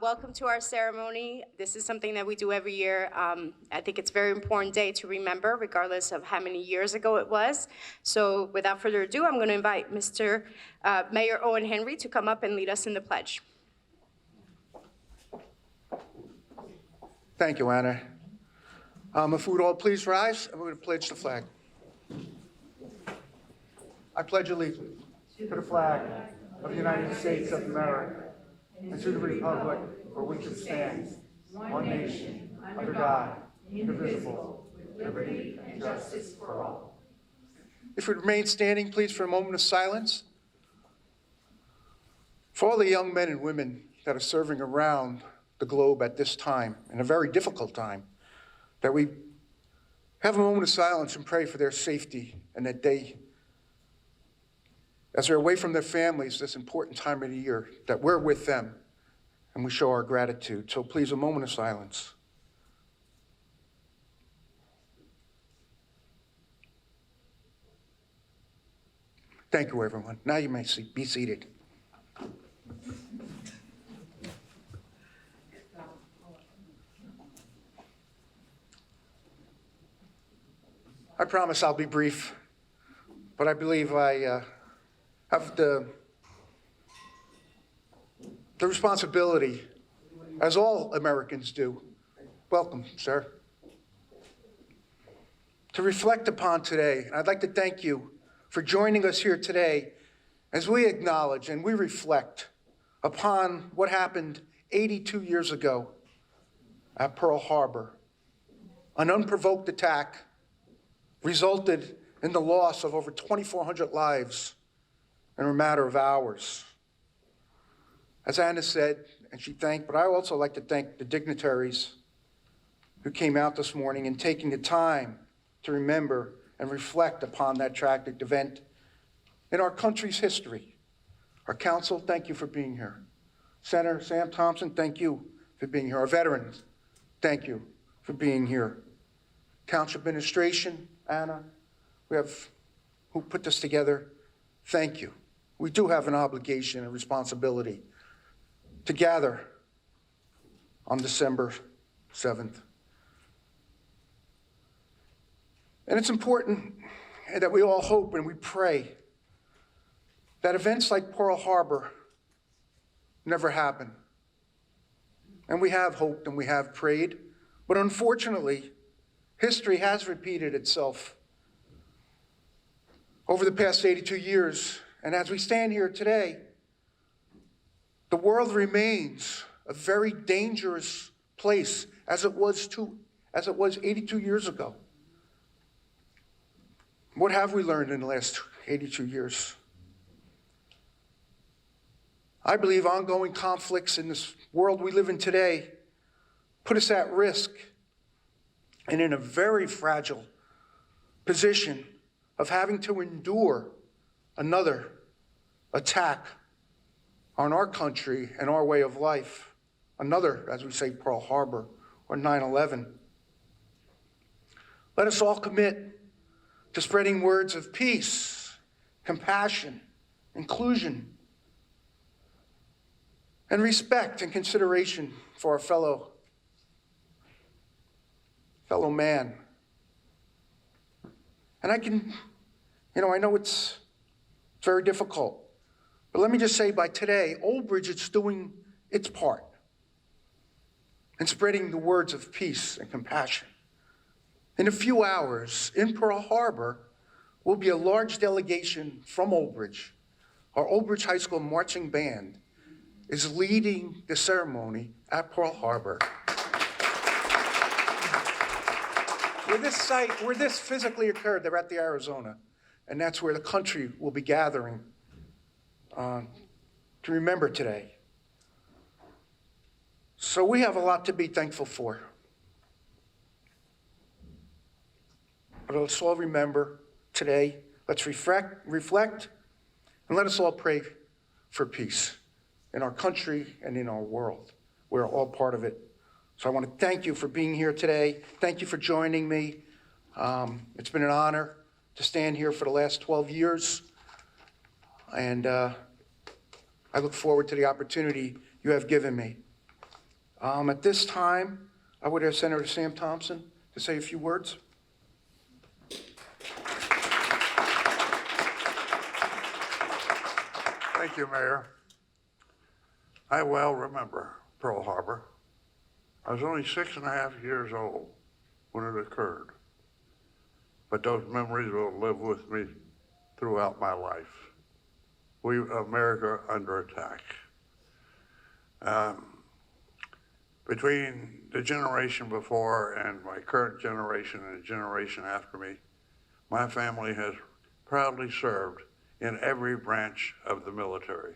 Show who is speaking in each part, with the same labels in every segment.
Speaker 1: welcome to our ceremony. This is something that we do every year. I think it's a very important day to remember, regardless of how many years ago it was. So without further ado, I'm going to invite Mr. Mayor Owen Henry to come up and lead us in the pledge.
Speaker 2: Thank you, Anna. If we would all please rise, and we're going to pledge the flag. I pledge allegiance to the flag of the United States of America and to the republic for which it stands, one nation, under God, indivisible, with liberty and justice for all. If we remain standing, please, for a moment of silence. For all the young men and women that are serving around the globe at this time, in a very difficult time, that we have a moment of silence and pray for their safety, and that they, as they're away from their families this important time of the year, that we're with them and we show our gratitude. So please, a moment of silence. Thank you, everyone. Now you may be seated. I promise I'll be brief, but I believe I have the responsibility, as all Americans do, welcome, sir, to reflect upon today. And I'd like to thank you for joining us here today as we acknowledge and we reflect upon what happened 82 years ago at Pearl Harbor. An unprovoked attack resulted in the loss of over 2,400 lives in a matter of hours. As Anna said, and she thanked, but I also like to thank the dignitaries who came out this morning and taking the time to remember and reflect upon that tragic event in our country's history. Our council, thank you for being here. Senator Sam Thompson, thank you for being here. Our veterans, thank you for being here. Township administration, Anna, who put this together, thank you. We do have an obligation and responsibility to gather on December 7th. And it's important that we all hope and we pray that events like Pearl Harbor never happen. And we have hoped and we have prayed, but unfortunately, history has repeated itself over the past 82 years. And as we stand here today, the world remains a very dangerous place as it was 82 years ago. What have we learned in the last 82 years? I believe ongoing conflicts in this world we live in today put us at risk and in a very fragile position of having to endure another attack on our country and our way of life. Another, as we say, Pearl Harbor or 9/11. Let us all commit to spreading words of peace, compassion, inclusion, and respect and consideration for our fellow man. And I know it's very difficult, but let me just say by today, Old Bridge is doing its part in spreading the words of peace and compassion. In a few hours, in Pearl Harbor, will be a large delegation from Old Bridge. Our Old Bridge High School marching band is leading the ceremony at Pearl Harbor. Where this physically occurred, they're at the Arizona, and that's where the country will be gathering to remember today. So we have a lot to be thankful for. But let's all remember today, let's reflect, and let us all pray for peace in our country and in our world. We're all part of it. So I want to thank you for being here today. Thank you for joining me. It's been an honor to stand here for the last 12 years. And I look forward to the opportunity you have given me. At this time, I would ask Senator Sam Thompson to say a few words.
Speaker 3: Thank you, Mayor. I well remember Pearl Harbor. I was only 6.5 years old when it occurred, but those memories will live with me throughout my life. America under attack. Between the generation before and my current generation and the generation after me, my family has proudly served in every branch of the military.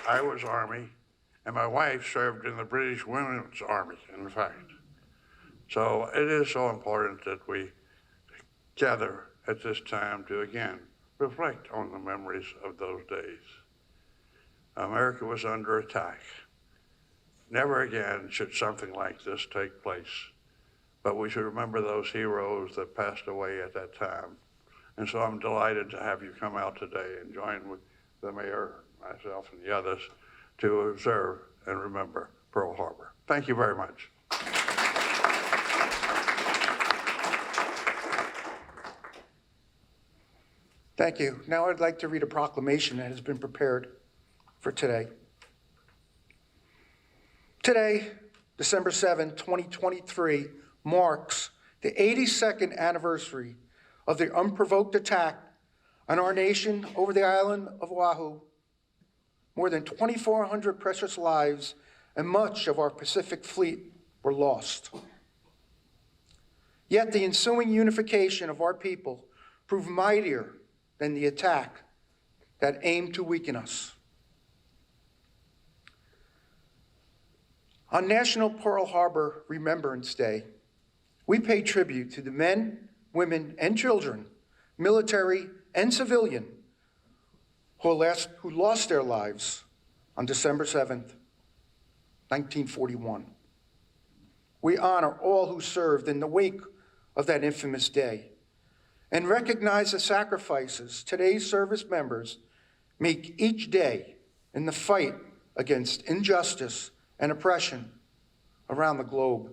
Speaker 3: I was Army, and my wife served in the British Women's Army, in fact. So it is so important that we gather at this time to, again, reflect on the memories of those days. America was under attack. Never again should something like this take place, but we should remember those heroes that passed away at that time. And so I'm delighted to have you come out today and join with the mayor, myself, and the others to observe and remember Pearl Harbor. Thank you very much.
Speaker 2: Thank you. Now I'd like to read a proclamation that has been prepared for today. Today, December 7, 2023, marks the 82nd anniversary of the unprovoked attack on our nation over the island of Oahu. More than 2,400 precious lives and much of our Pacific fleet were lost. Yet the ensuing unification of our people proved mightier than the attack that aimed to weaken us. On National Pearl Harbor Remembrance Day, we pay tribute to the men, women, and children, military and civilian, who lost their lives on December 7th, 1941. We honor all who served in the wake of that infamous day and recognize the sacrifices today's service members make each day in the fight against injustice and oppression around the globe.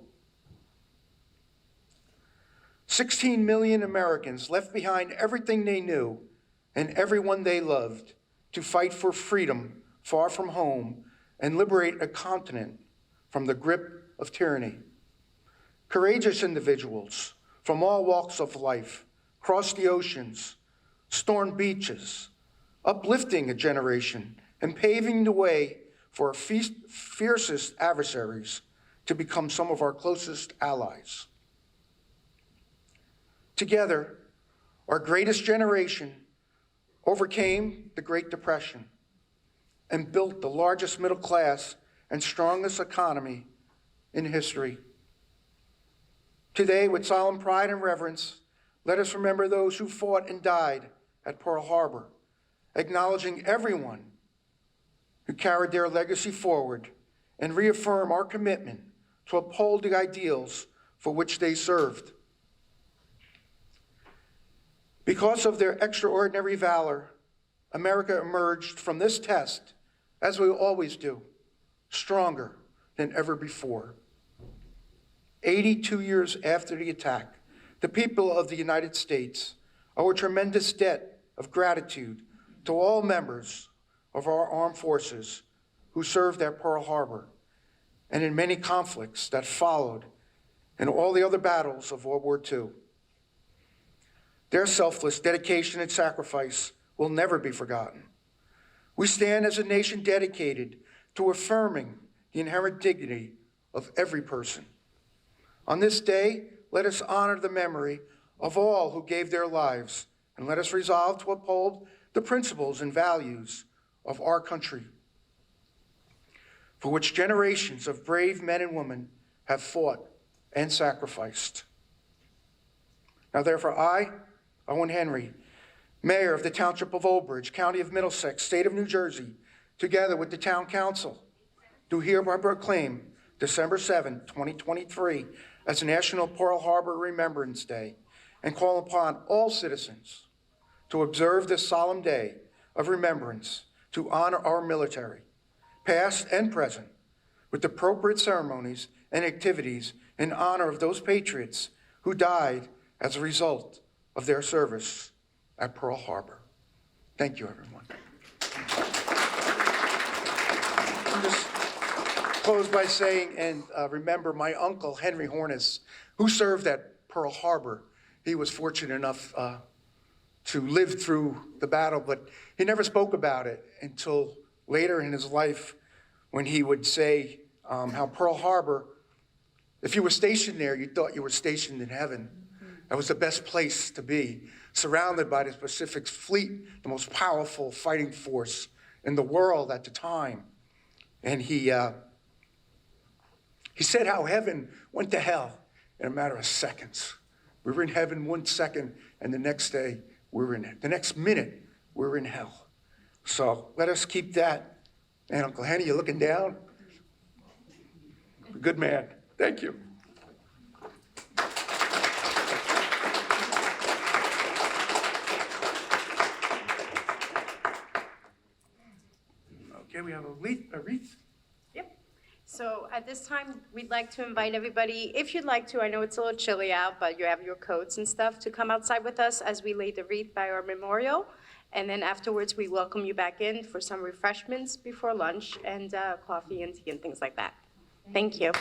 Speaker 2: 16 million Americans left behind everything they knew and everyone they loved to fight for freedom far from home and liberate a continent from the grip of tyranny. Courageous individuals from all walks of life crossed the oceans, stormed beaches, uplifting a generation and paving the way for our fiercest adversaries to become some of our closest allies. Together, our greatest generation overcame the Great Depression and built the largest middle class and strongest economy in history. Today, with solemn pride and reverence, let us remember those who fought and died at Pearl Harbor, acknowledging everyone who carried their legacy forward, and reaffirm our commitment to uphold the ideals for which they served. Because of their extraordinary valor, America emerged from this test, as we always do, stronger than ever before. 82 years after the attack, the people of the United States owe a tremendous debt of gratitude to all members of our armed forces who served at Pearl Harbor and in many conflicts that followed and all the other battles of World War II. Their selfless dedication and sacrifice will never be forgotten. We stand as a nation dedicated to affirming the inherent dignity of every person. On this day, let us honor the memory of all who gave their lives, and let us resolve to uphold the principles and values of our country, for which generations of brave men and women have fought and sacrificed. Now therefore I, Owen Henry, Mayor of the Township of Old Bridge, County of Middlesex, State of New Jersey, together with the Town Council, do hereby proclaim December 7, 2023 as National Pearl Harbor Remembrance Day and call upon all citizens to observe this solemn day of remembrance to honor our military, past and present, with appropriate ceremonies and activities in honor of those patriots who died as a result of their service at Pearl Harbor. Thank you, everyone. I'll just close by saying, and remember my uncle, Henry Hornis, who served at Pearl Harbor. He was fortunate enough to live through the battle, but he never spoke about it until later in his life when he would say how Pearl Harbor, if you were stationed there, you thought you were stationed in heaven. That was the best place to be, surrounded by the Pacific Fleet, the most powerful fighting force in the world at the time. And he said how heaven went to hell in a matter of seconds. We were in heaven 1 second, and the next day, the next minute, we're in hell. So let us keep that. And Uncle Henny, you're looking down? Good man. Thank you. Okay, we have a wreath.
Speaker 1: Yep. So at this time, we'd like to invite everybody, if you'd like to, I know it's a little chilly out, but you have your coats and stuff, to come outside with us as we lay the wreath by our memorial. And then afterwards, we welcome you back in for some refreshments before lunch and coffee and tea and things like that. Thank you.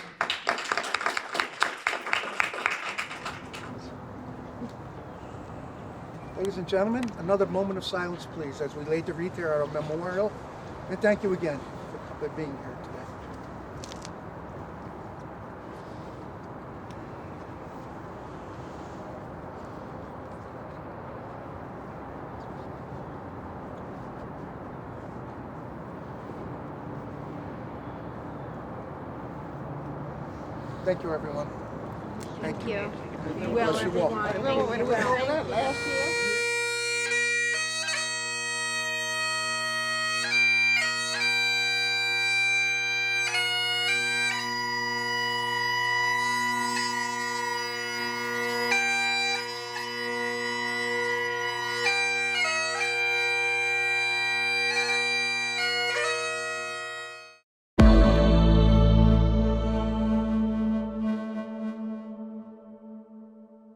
Speaker 2: Ladies and gentlemen, another moment of silence, please, as we lay the wreath here at our memorial. And thank you again for being here today. Thank you, everyone. Thank you.
Speaker 1: Well,
Speaker 2: Bless you all.
Speaker 1: everyone. Thank you.
Speaker 4: Last year?